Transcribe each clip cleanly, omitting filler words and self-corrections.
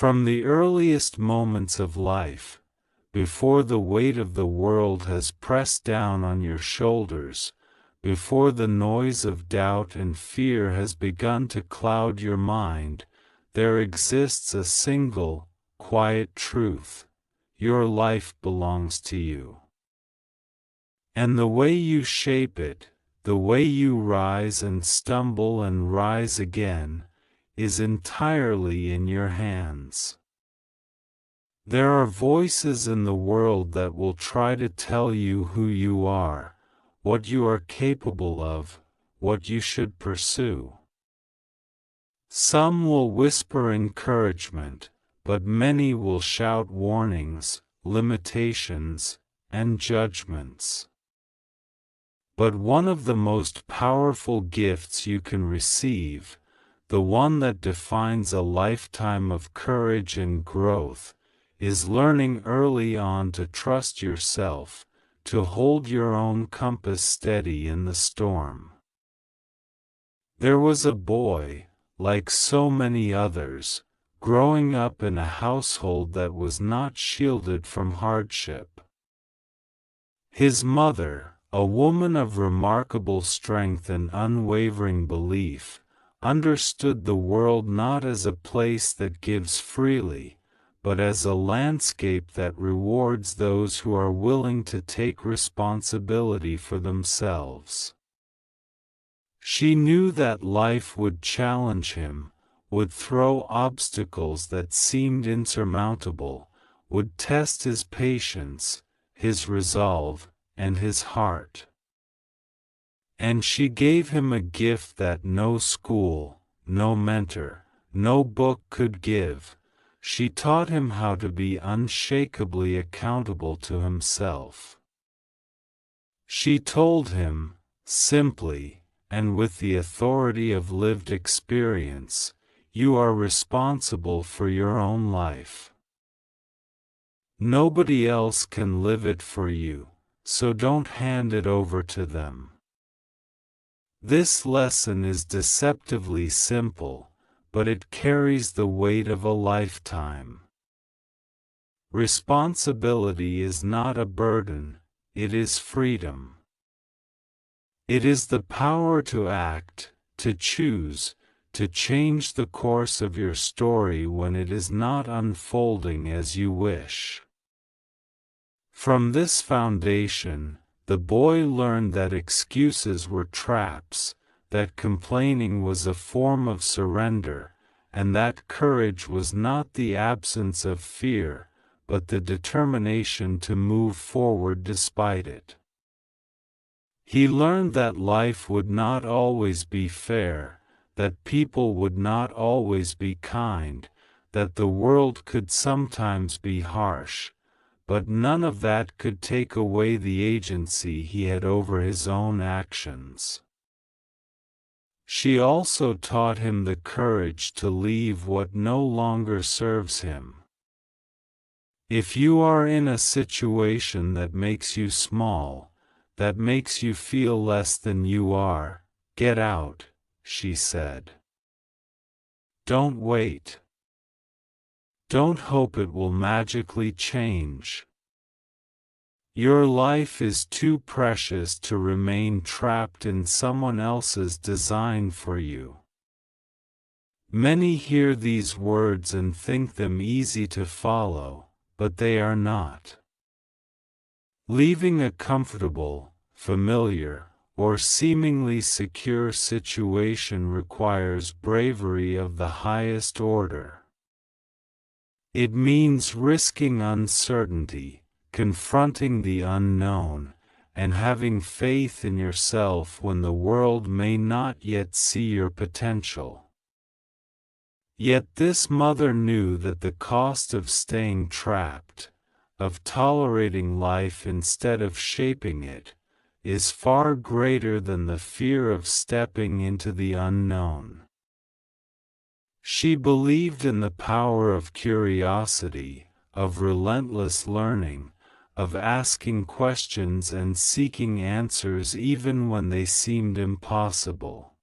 From the earliest moments of life, before the weight of the world has pressed down on your shoulders, before the noise of doubt and fear has begun to cloud your mind, there exists a single, quiet truth: your life belongs to you. And the way you shape it, the way you rise and stumble and rise again, is entirely in your hands. There are voices in the world that will try to tell you who you are, what you are capable of, what you should pursue. Some will whisper encouragement, but many will shout warnings, limitations, and judgments. But one of the most powerful gifts you can receive, the one that defines a lifetime of courage and growth, is learning early on to trust yourself, to hold your own compass steady in the storm. There was a boy, like so many others, growing up in a household that was not shielded from hardship. His mother, a woman of remarkable strength and unwavering belief, understood the world not as a place that gives freely, but as a landscape that rewards those who are willing to take responsibility for themselves. She knew that life would challenge him, would throw obstacles that seemed insurmountable, would test his patience, his resolve, and his heart. And she gave him a gift that no school, no mentor, no book could give. She taught him how to be unshakably accountable to himself. She told him, simply, and with the authority of lived experience, you are responsible for your own life. Nobody else can live it for you, so don't hand it over to them. This lesson is deceptively simple, but it carries the weight of a lifetime. Responsibility is not a burden, it is freedom. It is the power to act, to choose, to change the course of your story when it is not unfolding as you wish. From this foundation, the boy learned that excuses were traps, that complaining was a form of surrender, and that courage was not the absence of fear, but the determination to move forward despite it. He learned that life would not always be fair, that people would not always be kind, that the world could sometimes be harsh, but none of that could take away the agency he had over his own actions. She also taught him the courage to leave what no longer serves him. If you are in a situation that makes you small, that makes you feel less than you are, get out, she said. Don't wait. Don't hope it will magically change. Your life is too precious to remain trapped in someone else's design for you. Many hear these words and think them easy to follow, but they are not. Leaving a comfortable, familiar, or seemingly secure situation requires bravery of the highest order. It means risking uncertainty, confronting the unknown, and having faith in yourself when the world may not yet see your potential. Yet this mother knew that the cost of staying trapped, of tolerating life instead of shaping it, is far greater than the fear of stepping into the unknown. She believed in the power of curiosity, of relentless learning, of asking questions and seeking answers even when they seemed impossible.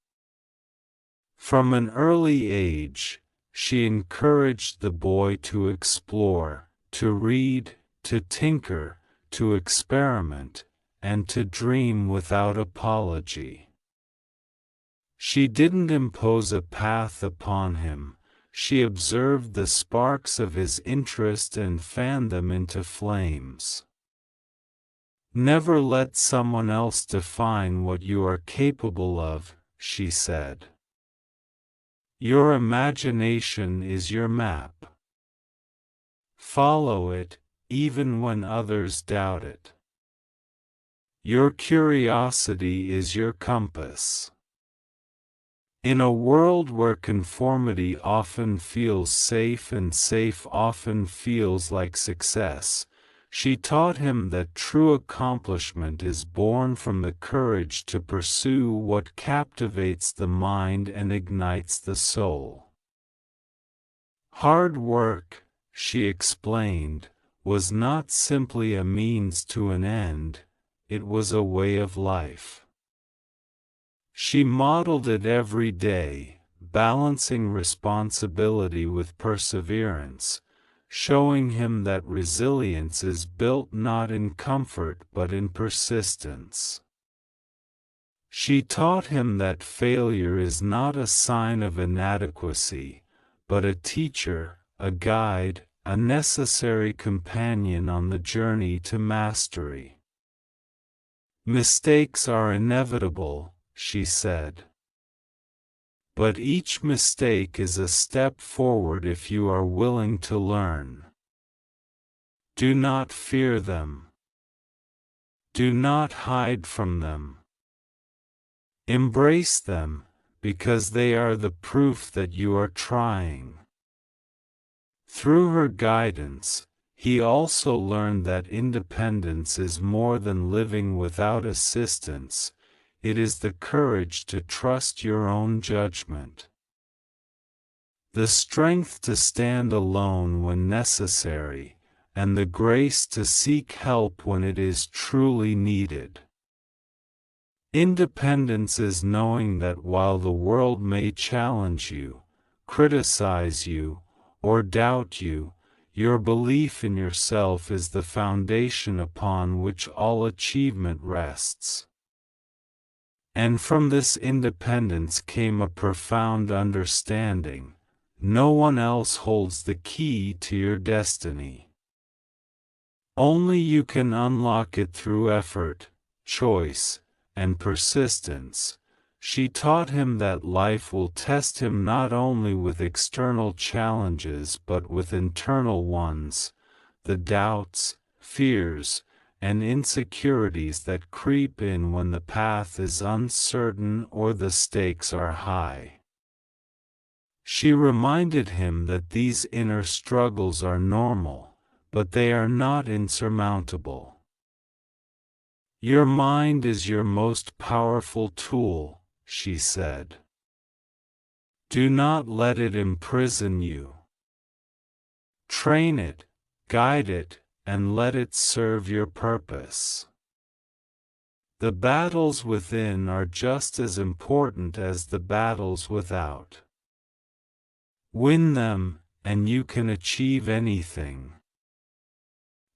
From an early age, she encouraged the boy to explore, to read, to tinker, to experiment, and to dream without apology. She didn't impose a path upon him, she observed the sparks of his interest and fanned them into flames. "Never let someone else define what you are capable of," she said. "Your imagination is your map. Follow it, even when others doubt it. Your curiosity is your compass." In a world where conformity often feels safe and safe often feels like success, she taught him that true accomplishment is born from the courage to pursue what captivates the mind and ignites the soul. Hard work, she explained, was not simply a means to an end, it was a way of life. She modeled it every day, balancing responsibility with perseverance, showing him that resilience is built not in comfort but in persistence. She taught him that failure is not a sign of inadequacy, but a teacher, a guide, a necessary companion on the journey to mastery. "Mistakes are inevitable," she said. "But each mistake is a step forward if you are willing to learn. Do not fear them. Do not hide from them. Embrace them, because they are the proof that you are trying." Through her guidance, he also learned that independence is more than living without assistance. It is the courage to trust your own judgment, the strength to stand alone when necessary, and the grace to seek help when it is truly needed. Independence is knowing that while the world may challenge you, criticize you, or doubt you, your belief in yourself is the foundation upon which all achievement rests. And from this independence came a profound understanding: no one else holds the key to your destiny. Only you can unlock it through effort, choice, and persistence. She taught him that life will test him not only with external challenges but with internal ones, the doubts, fears, and insecurities that creep in when the path is uncertain or the stakes are high. She reminded him that these inner struggles are normal, but they are not insurmountable. "Your mind is your most powerful tool," she said. "Do not let it imprison you. Train it, guide it, and let it serve your purpose. The battles within are just as important as the battles without. Win them, and you can achieve anything."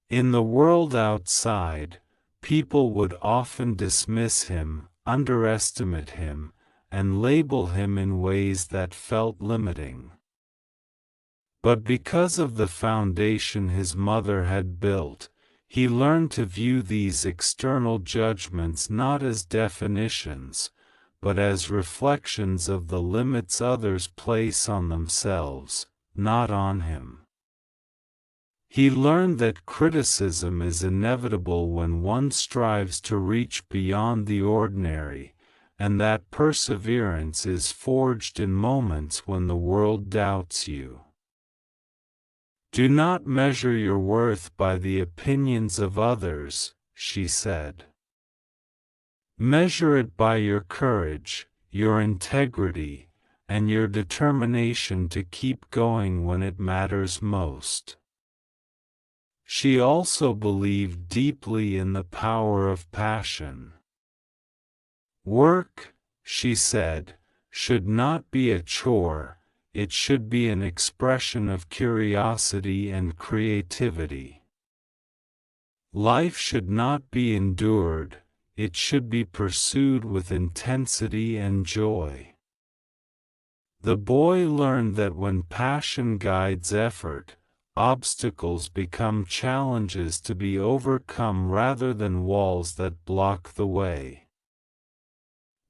In the world outside, people would often dismiss him, underestimate him, and label him in ways that felt limiting. But because of the foundation his mother had built, he learned to view these external judgments not as definitions, but as reflections of the limits others place on themselves, not on him. He learned that criticism is inevitable when one strives to reach beyond the ordinary, and that perseverance is forged in moments when the world doubts you. "Do not measure your worth by the opinions of others," she said. "Measure it by your courage, your integrity, and your determination to keep going when it matters most." She also believed deeply in the power of passion. "Work," she said, "should not be a chore, it should be an expression of curiosity and creativity. Life should not be endured, it should be pursued with intensity and joy. The boy learned that when passion guides effort, obstacles become challenges to be overcome rather than walls that block the way.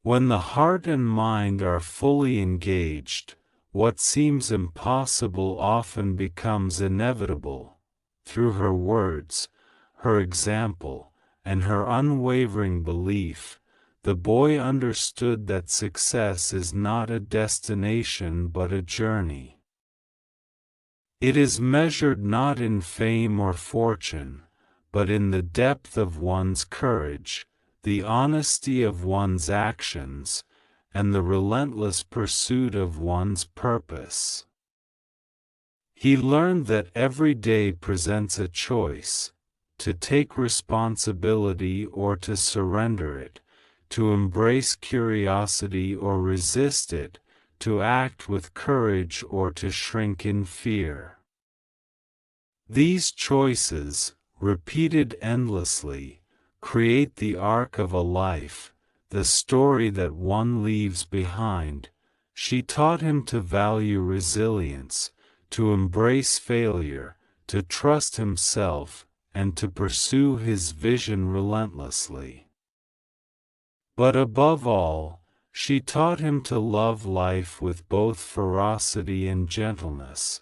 When the heart and mind are fully engaged, what seems impossible often becomes inevitable. Through her words, her example, and her unwavering belief, the boy understood that success is not a destination but a journey. It is measured not in fame or fortune, but in the depth of one's courage, the honesty of one's actions, and the relentless pursuit of one's purpose. He learned that every day presents a choice, to take responsibility or to surrender it, to embrace curiosity or resist it, to act with courage or to shrink in fear. These choices, repeated endlessly, create the arc of a life, the story that one leaves behind. She taught him to value resilience, to embrace failure, to trust himself, and to pursue his vision relentlessly. But above all, she taught him to love life with both ferocity and gentleness,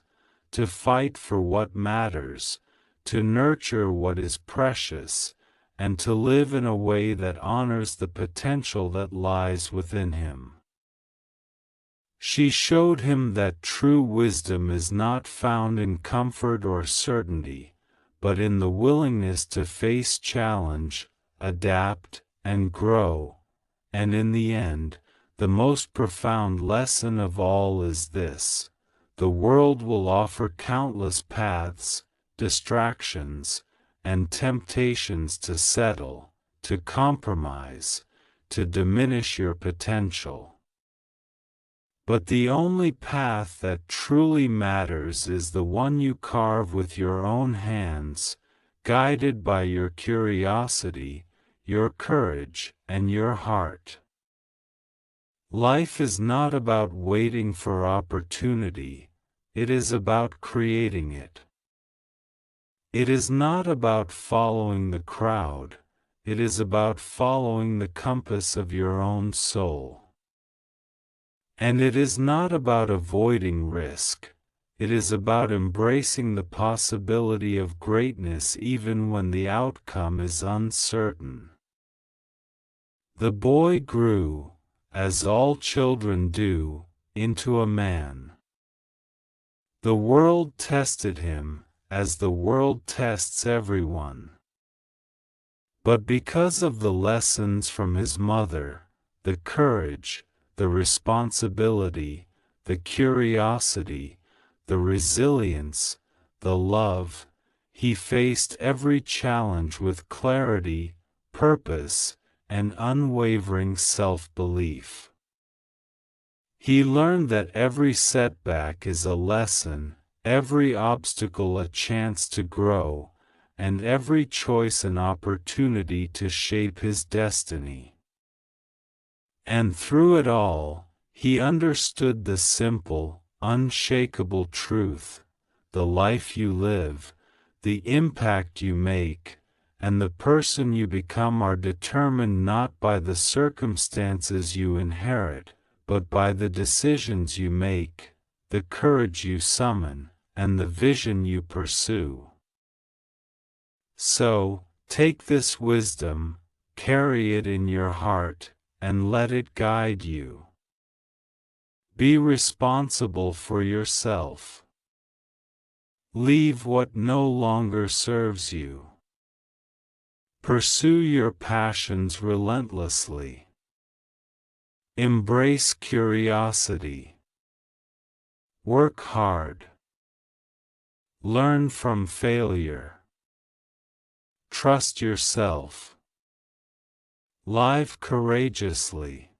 to fight for what matters, to nurture what is precious, and to live in a way that honors the potential that lies within him. She showed him that true wisdom is not found in comfort or certainty, but in the willingness to face challenge, adapt, and grow. And in the end, the most profound lesson of all is this: the world will offer countless paths, distractions, and temptations to settle, to compromise, to diminish your potential. But the only path that truly matters is the one you carve with your own hands, guided by your curiosity, your courage, and your heart. Life is not about waiting for opportunity, it is about creating it. It is not about following the crowd, it is about following the compass of your own soul. And it is not about avoiding risk, it is about embracing the possibility of greatness even when the outcome is uncertain. The boy grew, as all children do, into a man. The world tested him, as the world tests everyone. But because of the lessons from his mother, the courage, the responsibility, the curiosity, the resilience, the love, he faced every challenge with clarity, purpose, and unwavering self-belief. He learned that every setback is a lesson, every obstacle a chance to grow, and every choice an opportunity to shape his destiny. And through it all, he understood the simple, unshakable truth: the life you live, the impact you make, and the person you become are determined not by the circumstances you inherit, but by the decisions you make, the courage you summon, and the vision you pursue. So, take this wisdom, carry it in your heart, and let it guide you. Be responsible for yourself. Leave what no longer serves you. Pursue your passions relentlessly. Embrace curiosity. Work hard. Learn from failure. Trust yourself. Live courageously.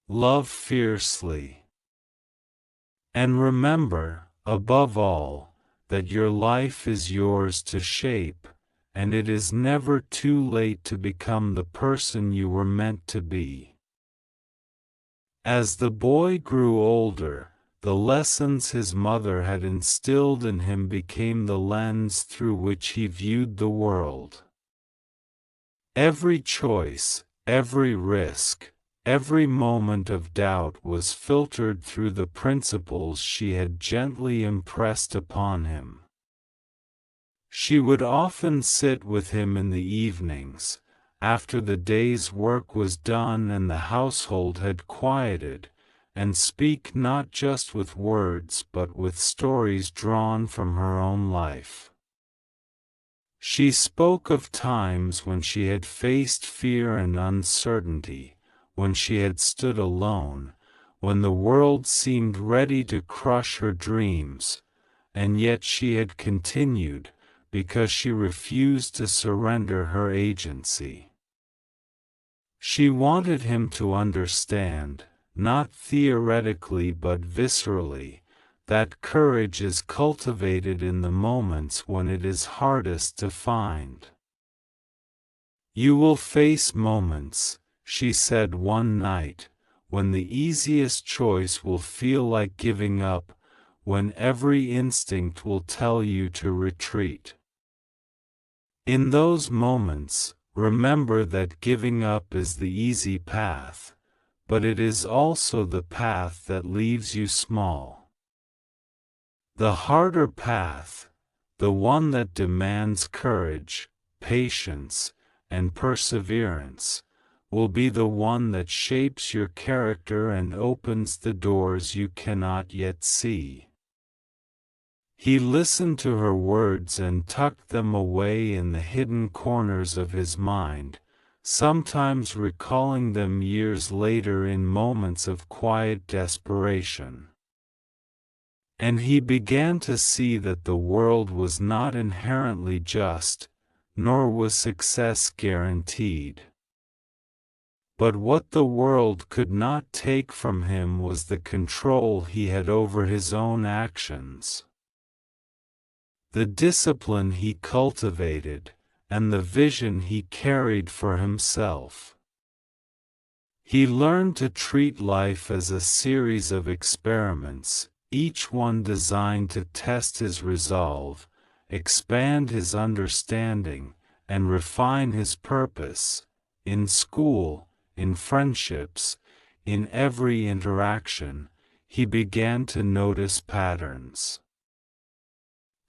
Love fiercely. And remember, above all, that your life is yours to shape, and it is never too late to become the person you were meant to be. As the boy grew older, the lessons his mother had instilled in him became the lens through which he viewed the world. Every choice, every risk, every moment of doubt was filtered through the principles she had gently impressed upon him. She would often sit with him in the evenings, after the day's work was done and the household had quieted, and speak not just with words but with stories drawn from her own life. She spoke of times when she had faced fear and uncertainty, when she had stood alone, when the world seemed ready to crush her dreams, and yet she had continued, because she refused to surrender her agency. She wanted him to understand, not theoretically but viscerally, that courage is cultivated in the moments when it is hardest to find. "You will face moments," she said one night, "when the easiest choice will feel like giving up, when every instinct will tell you to retreat. In those moments, remember that giving up is the easy path, but it is also the path that leaves you small. The harder path, the one that demands courage, patience, and perseverance, will be the one that shapes your character and opens the doors you cannot yet see." He listened to her words and tucked them away in the hidden corners of his mind, sometimes recalling them years later in moments of quiet desperation. And he began to see that the world was not inherently just, nor was success guaranteed. But what the world could not take from him was the control he had over his own actions. The discipline he cultivated, and the vision he carried for himself. He learned to treat life as a series of experiments, each one designed to test his resolve, expand his understanding, and refine his purpose. In school, in friendships, in every interaction, he began to notice patterns.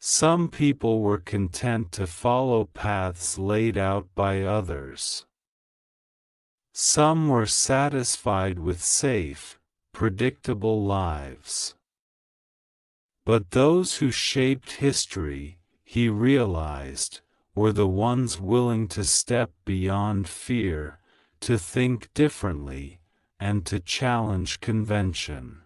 Some people were content to follow paths laid out by others. Some were satisfied with safe, predictable lives. But those who shaped history, he realized, were the ones willing to step beyond fear, to think differently, and to challenge convention.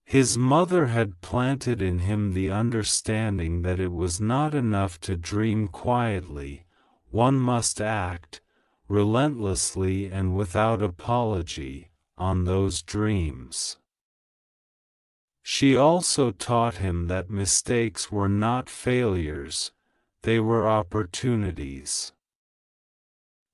His mother had planted in him the understanding that it was not enough to dream quietly, one must act, relentlessly and without apology, on those dreams. She also taught him that mistakes were not failures, they were opportunities.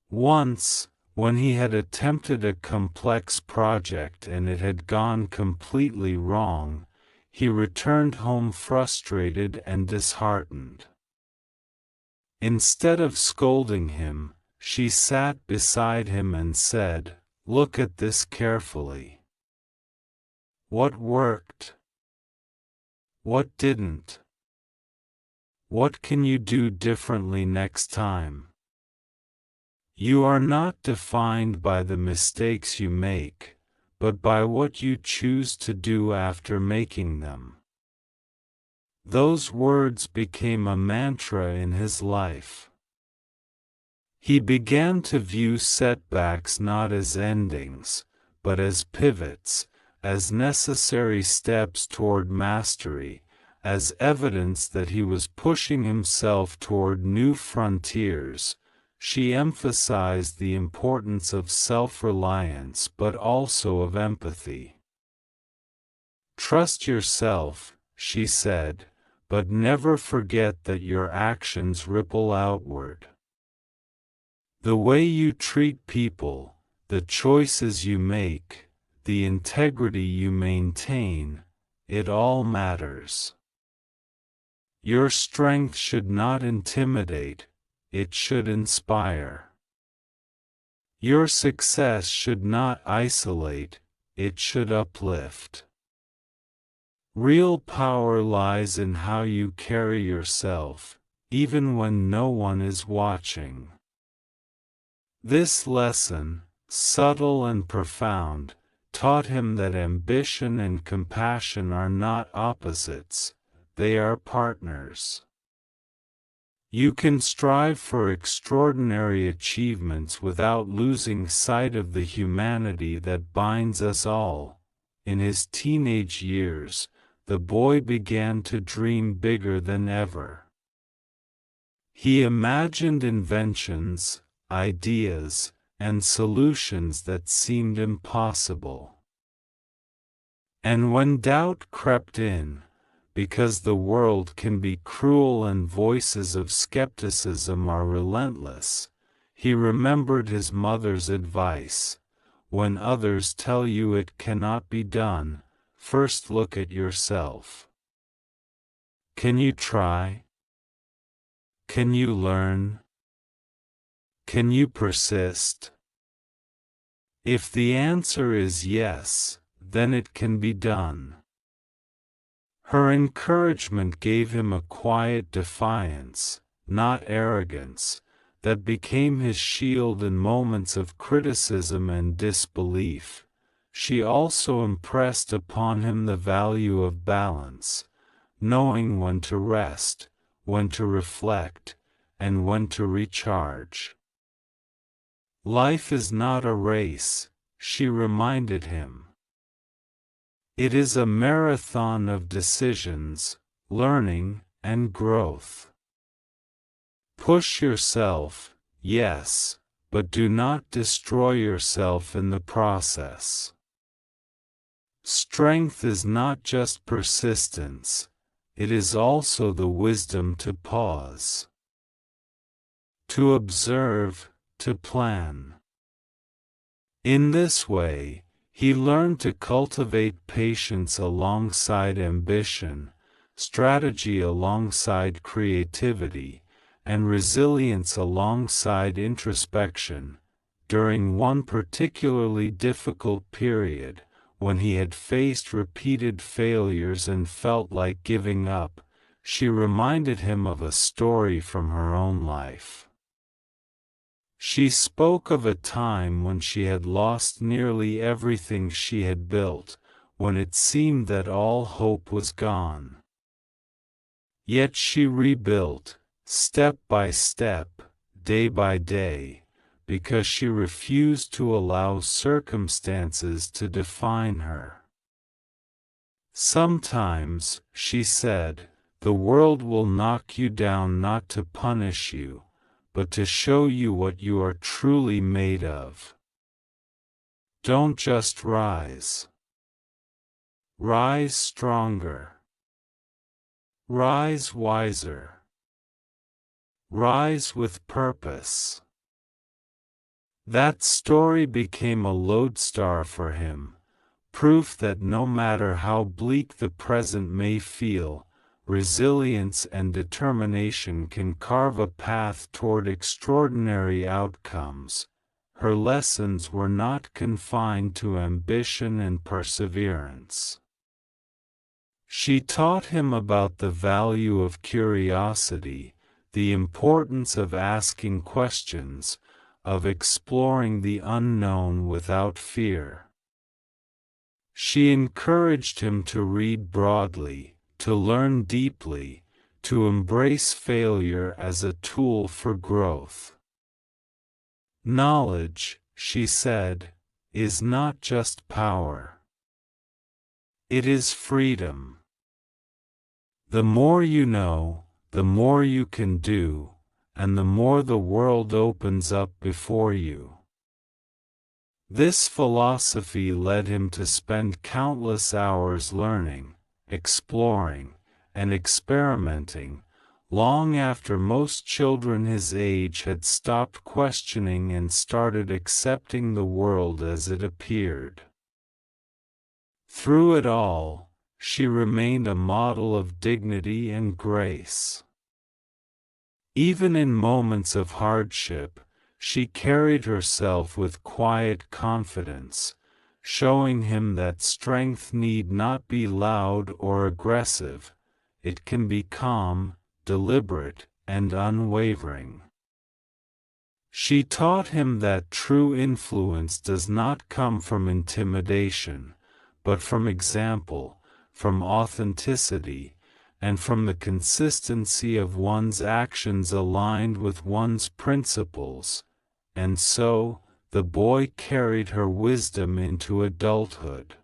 Once, when he had attempted a complex project and it had gone completely wrong, he returned home frustrated and disheartened. Instead of scolding him, she sat beside him and said, "Look at this carefully. What worked? What didn't? What can you do differently next time? You are not defined by the mistakes you make, but by what you choose to do after making them." Those words became a mantra in his life. He began to view setbacks not as endings, but as pivots, as necessary steps toward mastery, as evidence that he was pushing himself toward new frontiers. She emphasized the importance of self-reliance but also of empathy. Trust yourself, she said, but never forget that your actions ripple outward. The way you treat people, the choices you make, the integrity you maintain, it all matters. Your strength should not intimidate, it should inspire. Your success should not isolate, it should uplift. Real power lies in how you carry yourself, even when no one is watching. This lesson, subtle and profound, taught him that ambition and compassion are not opposites, they are partners. You can strive for extraordinary achievements without losing sight of the humanity that binds us all. In his teenage years, the boy began to dream bigger than ever. He imagined inventions, ideas, and solutions that seemed impossible. And when doubt crept in, because the world can be cruel and voices of skepticism are relentless, he remembered his mother's advice: when others tell you it cannot be done, first look at yourself. Can you try? Can you learn? Can you persist? If the answer is yes, then it can be done. Her encouragement gave him a quiet defiance, not arrogance, that became his shield in moments of criticism and disbelief. She also impressed upon him the value of balance, knowing when to rest, when to reflect, and when to recharge. Life is not a race, she reminded him. It is a marathon of decisions, learning, and growth. Push yourself, yes, but do not destroy yourself in the process. Strength is not just persistence, it is also the wisdom to pause, to observe, to plan. In this way, he learned to cultivate patience alongside ambition, strategy alongside creativity, and resilience alongside introspection. During one particularly difficult period, when he had faced repeated failures and felt like giving up, she reminded him of a story from her own life. She spoke of a time when she had lost nearly everything she had built, when it seemed that all hope was gone. Yet she rebuilt, step by step, day by day, because she refused to allow circumstances to define her. Sometimes, she said, the world will knock you down not to punish you, but to show you what you are truly made of. Don't just rise. Rise stronger. Rise wiser. Rise with purpose. That story became a lodestar for him, proof that no matter how bleak the present may feel, resilience and determination can carve a path toward extraordinary outcomes. Her lessons were not confined to ambition and perseverance. She taught him about the value of curiosity, the importance of asking questions, of exploring the unknown without fear. She encouraged him to read broadly, to learn deeply, to embrace failure as a tool for growth. Knowledge, she said, is not just power. It is freedom. The more you know, the more you can do, and the more the world opens up before you. This philosophy led him to spend countless hours learning, exploring, and experimenting, long after most children his age had stopped questioning and started accepting the world as it appeared. Through it all, she remained a model of dignity and grace. Even in moments of hardship, she carried herself with quiet confidence, showing him that strength need not be loud or aggressive, it can be calm, deliberate, and unwavering. She taught him that true influence does not come from intimidation, but from example, from authenticity, and from the consistency of one's actions aligned with one's principles. And so, the boy carried her wisdom into adulthood.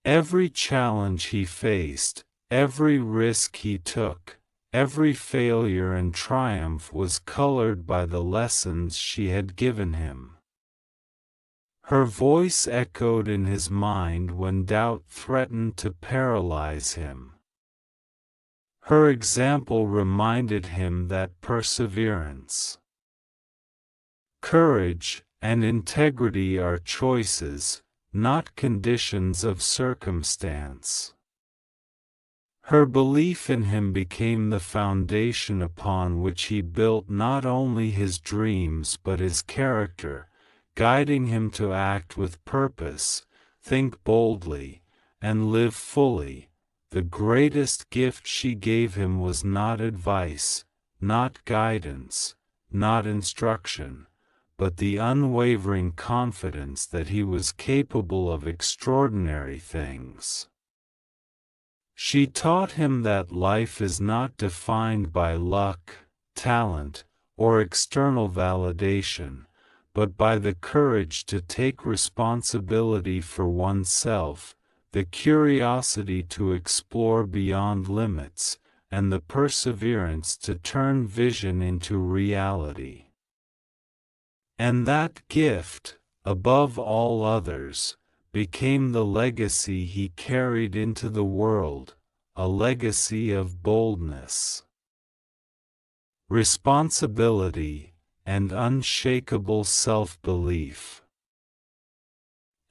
Every challenge he faced, every risk he took, every failure and triumph was colored by the lessons she had given him. Her voice echoed in his mind when doubt threatened to paralyze him. Her example reminded him that perseverance, courage, and integrity are choices, not conditions of circumstance. Her belief in him became the foundation upon which he built not only his dreams but his character, guiding him to act with purpose, think boldly, and live fully. The greatest gift she gave him was not advice, not guidance, not instruction, but the unwavering confidence that he was capable of extraordinary things. She taught him that life is not defined by luck, talent, or external validation, but by the courage to take responsibility for oneself, the curiosity to explore beyond limits, and the perseverance to turn vision into reality. And that gift, above all others, became the legacy he carried into the world, a legacy of boldness, responsibility, and unshakable self-belief.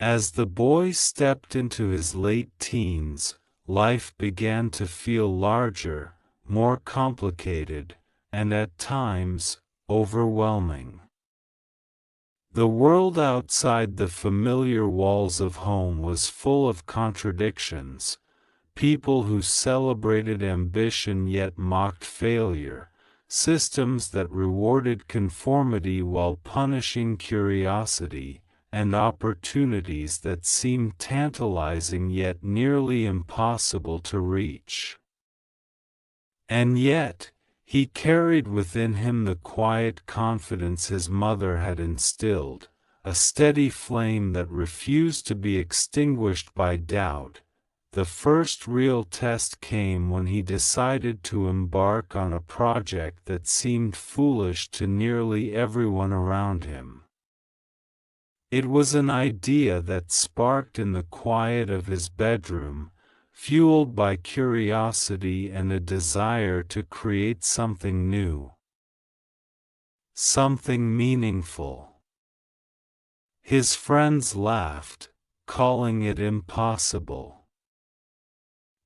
As the boy stepped into his late teens, life began to feel larger, more complicated, and at times, overwhelming. The world outside the familiar walls of home was full of contradictions, people who celebrated ambition yet mocked failure, systems that rewarded conformity while punishing curiosity, and opportunities that seemed tantalizing yet nearly impossible to reach. And yet, he carried within him the quiet confidence his mother had instilled, a steady flame that refused to be extinguished by doubt. The first real test came when he decided to embark on a project that seemed foolish to nearly everyone around him. It was an idea that sparked in the quiet of his bedroom, fueled by curiosity and a desire to create something new, something meaningful. His friends laughed, calling it impossible.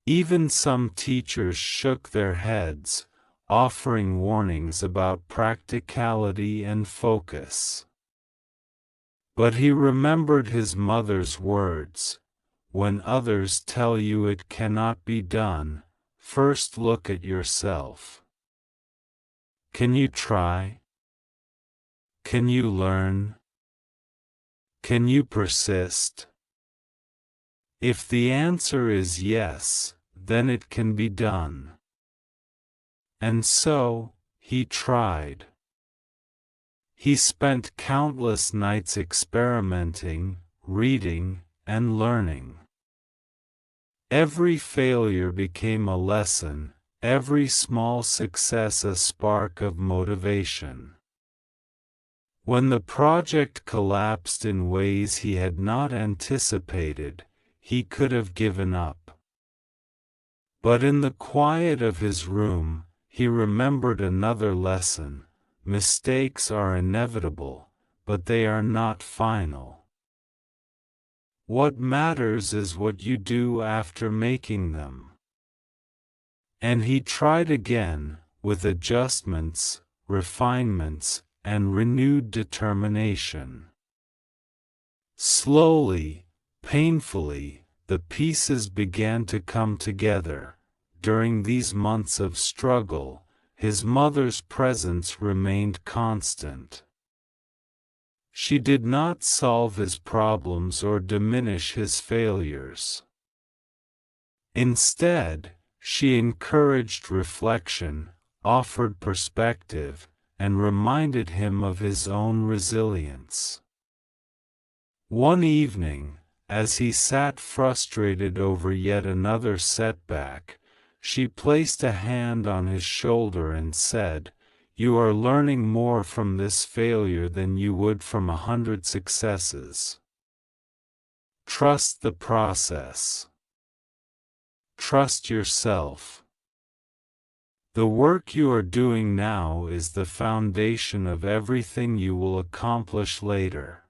Even some teachers shook their heads, offering warnings about practicality and focus. But he remembered his mother's words, "When others tell you it cannot be done, first look at yourself. Can you try? Can you learn? Can you persist? If the answer is yes, then it can be done." And so, he tried. He spent countless nights experimenting, reading, and learning. Every failure became a lesson, every small success a spark of motivation. When the project collapsed in ways he had not anticipated, he could have given up. But in the quiet of his room, he remembered another lesson: mistakes are inevitable, but they are not final. What matters is what you do after making them. And he tried again, with adjustments, refinements, and renewed determination. Slowly, painfully, the pieces began to come together. During these months of struggle, his mother's presence remained constant. She did not solve his problems or diminish his failures. Instead, she encouraged reflection, offered perspective, and reminded him of his own resilience. One evening, as he sat frustrated over yet another setback, she placed a hand on his shoulder and said, "You are learning more from this failure than you would from 100 successes. Trust the process. Trust yourself. The work you are doing now is the foundation of everything you will accomplish later."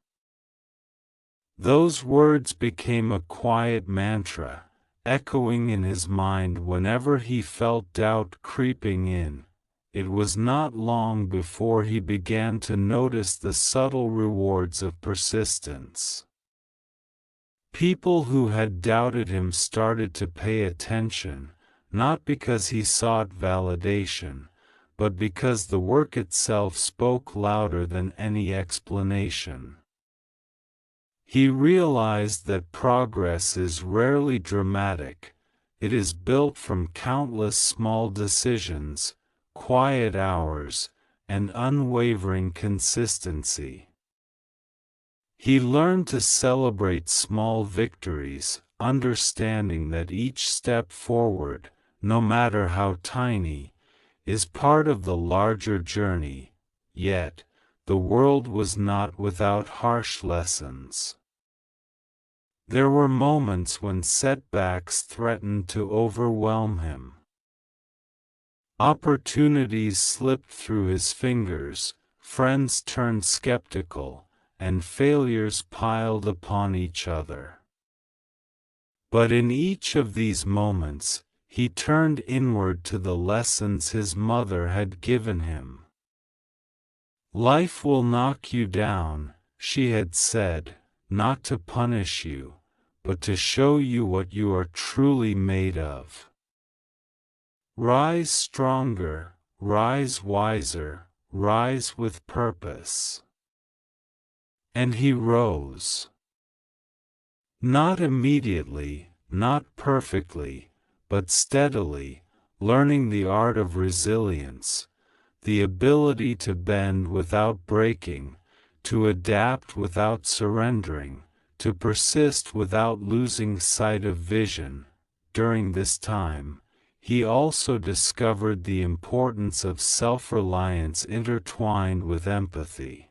Those words became a quiet mantra, echoing in his mind whenever he felt doubt creeping in. It was not long before he began to notice the subtle rewards of persistence. People who had doubted him started to pay attention, not because he sought validation, but because the work itself spoke louder than any explanation. He realized that progress is rarely dramatic. It is built from countless small decisions, quiet hours, and unwavering consistency. He learned to celebrate small victories, understanding that each step forward, no matter how tiny, is part of the larger journey. Yet, the world was not without harsh lessons. There were moments when setbacks threatened to overwhelm him. Opportunities slipped through his fingers, friends turned skeptical, and failures piled upon each other. But in each of these moments, he turned inward to the lessons his mother had given him. "Life will knock you down," she had said, "not to punish you, but to show you what you are truly made of. Rise stronger, rise wiser, rise with purpose." And he rose. Not immediately, not perfectly, but steadily, learning the art of resilience, the ability to bend without breaking, to adapt without surrendering, to persist without losing sight of vision. During this time, he also discovered the importance of self-reliance intertwined with empathy.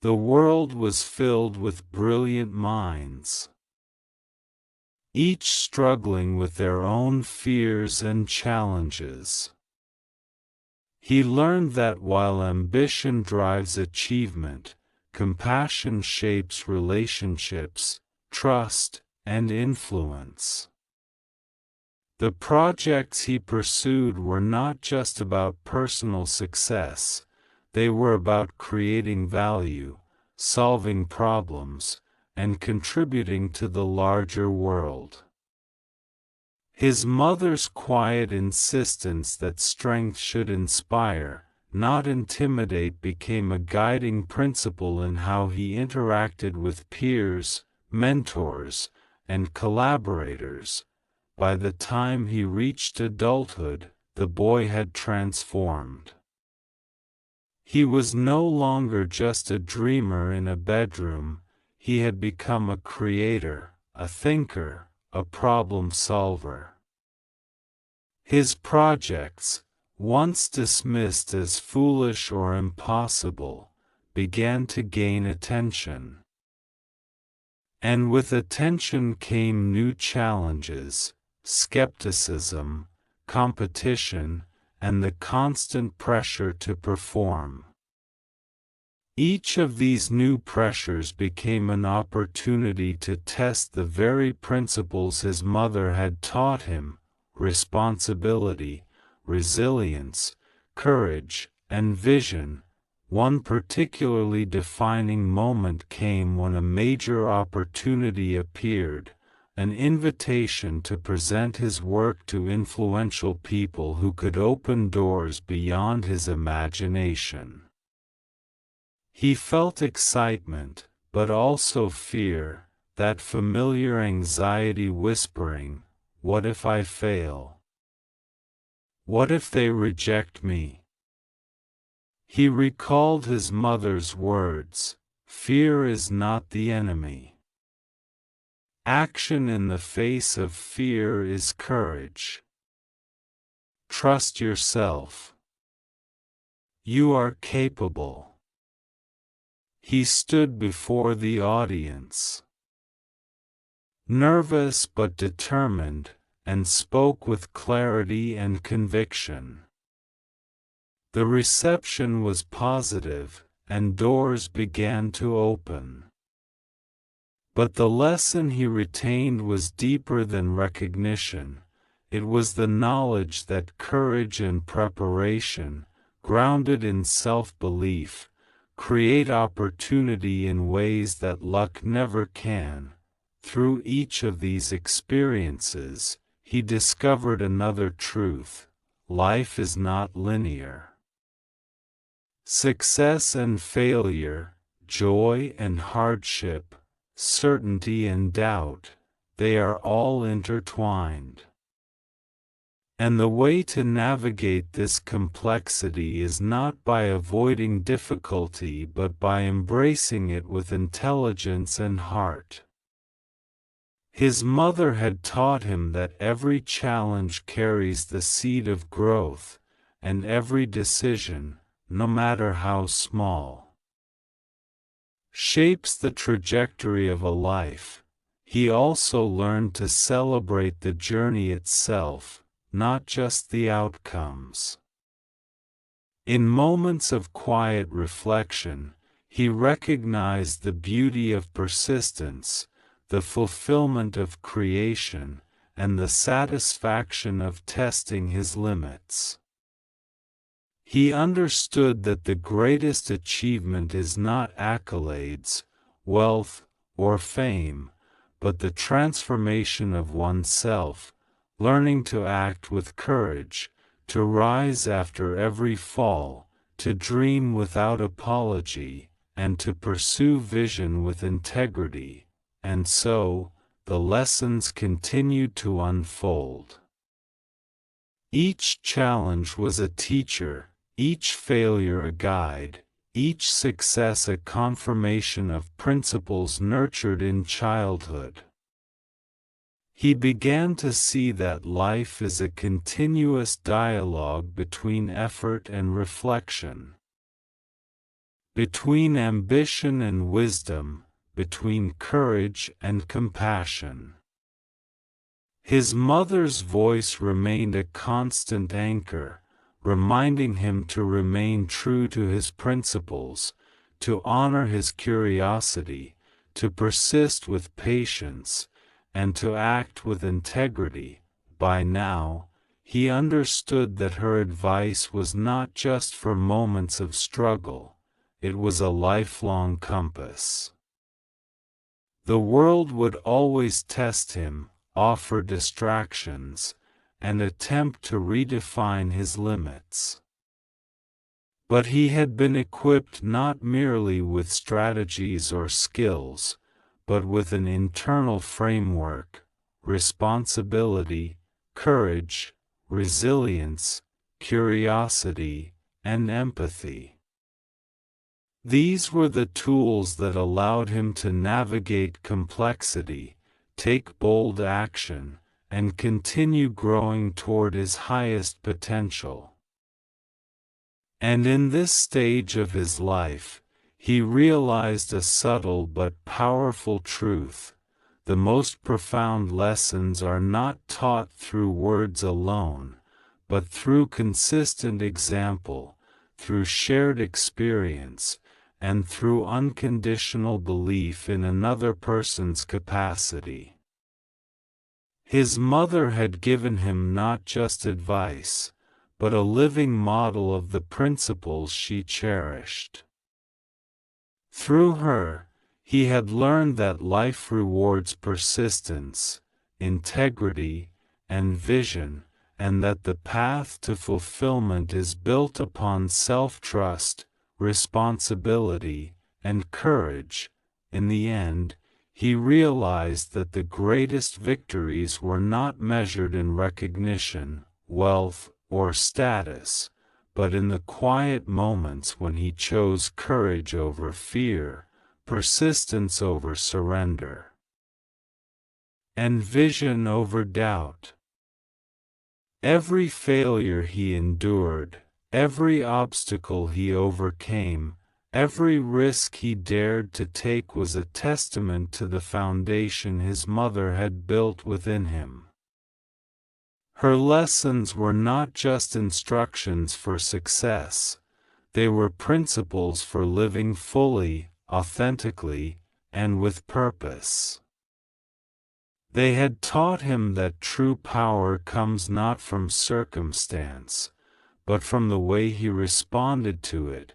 The world was filled with brilliant minds, each struggling with their own fears and challenges. He learned that while ambition drives achievement, compassion shapes relationships, trust, and influence. The projects he pursued were not just about personal success, they were about creating value, solving problems, and contributing to the larger world. His mother's quiet insistence that strength should inspire, not intimidate, became a guiding principle in how he interacted with peers, mentors, and collaborators. By the time he reached adulthood, the boy had transformed. He was no longer just a dreamer in a bedroom, he had become a creator, a thinker, a problem solver. His projects, once dismissed as foolish or impossible, began to gain attention. And with attention came new challenges, skepticism, competition, and the constant pressure to perform. Each of these new pressures became an opportunity to test the very principles his mother had taught him: responsibility, resilience, courage, and vision. One particularly defining moment came when a major opportunity appeared, an invitation to present his work to influential people who could open doors beyond his imagination. He felt excitement, but also fear, that familiar anxiety whispering, "What if I fail? What if they reject me?" He recalled his mother's words, "Fear is not the enemy. Action in the face of fear is courage. Trust yourself. You are capable." He stood before the audience, nervous but determined, and spoke with clarity and conviction. The reception was positive, and doors began to open. But the lesson he retained was deeper than recognition. It was the knowledge that courage and preparation, grounded in self-belief, create opportunity in ways that luck never can. Through each of these experiences, he discovered another truth: life is not linear. Success and failure, joy and hardship, certainty and doubt, they are all intertwined. And the way to navigate this complexity is not by avoiding difficulty but by embracing it with intelligence and heart. His mother had taught him that every challenge carries the seed of growth, and every decision, no matter how small, shapes the trajectory of a life. He also learned to celebrate the journey itself, not just the outcomes. In moments of quiet reflection, he recognized the beauty of persistence, the fulfillment of creation, and the satisfaction of testing his limits. He understood that the greatest achievement is not accolades, wealth, or fame, but the transformation of oneself, learning to act with courage, to rise after every fall, to dream without apology, and to pursue vision with integrity. And so, the lessons continued to unfold. Each challenge was a teacher, each failure a guide, each success a confirmation of principles nurtured in childhood. He began to see that life is a continuous dialogue between effort and reflection, between ambition and wisdom, between courage and compassion. His mother's voice remained a constant anchor, reminding him to remain true to his principles, to honor his curiosity, to persist with patience, and to act with integrity. By now, he understood that her advice was not just for moments of struggle, it was a lifelong compass. The world would always test him, offer distractions, and attempt to redefine his limits. But he had been equipped not merely with strategies or skills, but with an internal framework: responsibility, courage, resilience, curiosity, and empathy. These were the tools that allowed him to navigate complexity, take bold action, and continue growing toward his highest potential. And in this stage of his life, he realized a subtle but powerful truth. The most profound lessons are not taught through words alone, but through consistent example, through shared experience, and through unconditional belief in another person's capacity. His mother had given him not just advice, but a living model of the principles she cherished. Through her, he had learned that life rewards persistence, integrity, and vision, and that the path to fulfillment is built upon self-trust, responsibility, and courage. In the end, he realized that the greatest victories were not measured in recognition, wealth, or status, but in the quiet moments when he chose courage over fear, persistence over surrender, and vision over doubt. Every failure he endured, every obstacle he overcame, every risk he dared to take was a testament to the foundation his mother had built within him. Her lessons were not just instructions for success, they were principles for living fully, authentically, and with purpose. They had taught him that true power comes not from circumstance, but from the way he responded to it,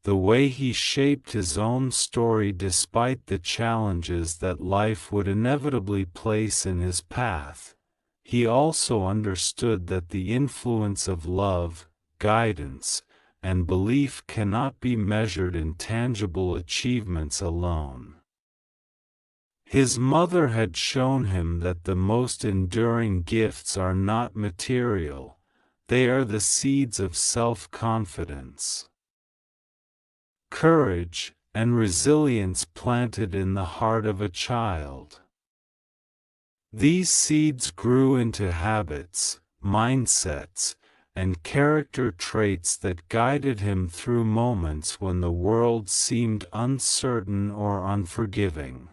the way he shaped his own story despite the challenges that life would inevitably place in his path. He also understood that the influence of love, guidance, and belief cannot be measured in tangible achievements alone. His mother had shown him that the most enduring gifts are not material, they are the seeds of self-confidence, courage, and resilience planted in the heart of a child. These seeds grew into habits, mindsets, and character traits that guided him through moments when the world seemed uncertain or unforgiving.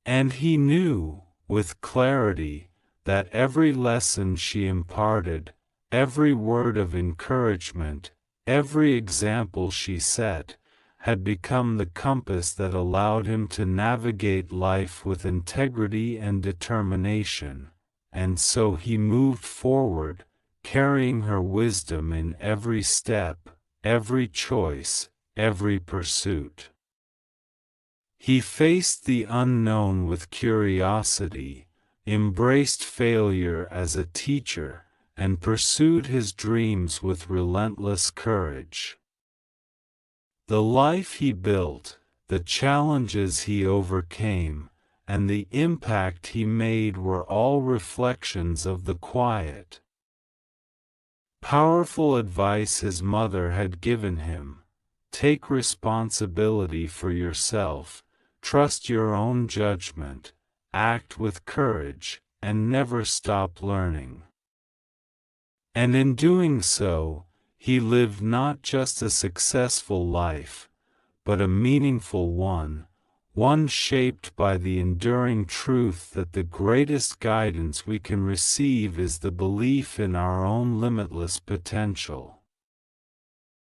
And he knew, with clarity, that every lesson she imparted, every word of encouragement, every example she set, had become the compass that allowed him to navigate life with integrity and determination, and so he moved forward, carrying her wisdom in every step, every choice, every pursuit. He faced the unknown with curiosity, embraced failure as a teacher, and pursued his dreams with relentless courage. The life he built, the challenges he overcame, and the impact he made were all reflections of the quiet, powerful advice his mother had given him. Take responsibility for yourself, trust your own judgment, act with courage, and never stop learning. And in doing so, he lived not just a successful life, but a meaningful one, one shaped by the enduring truth that the greatest guidance we can receive is the belief in our own limitless potential.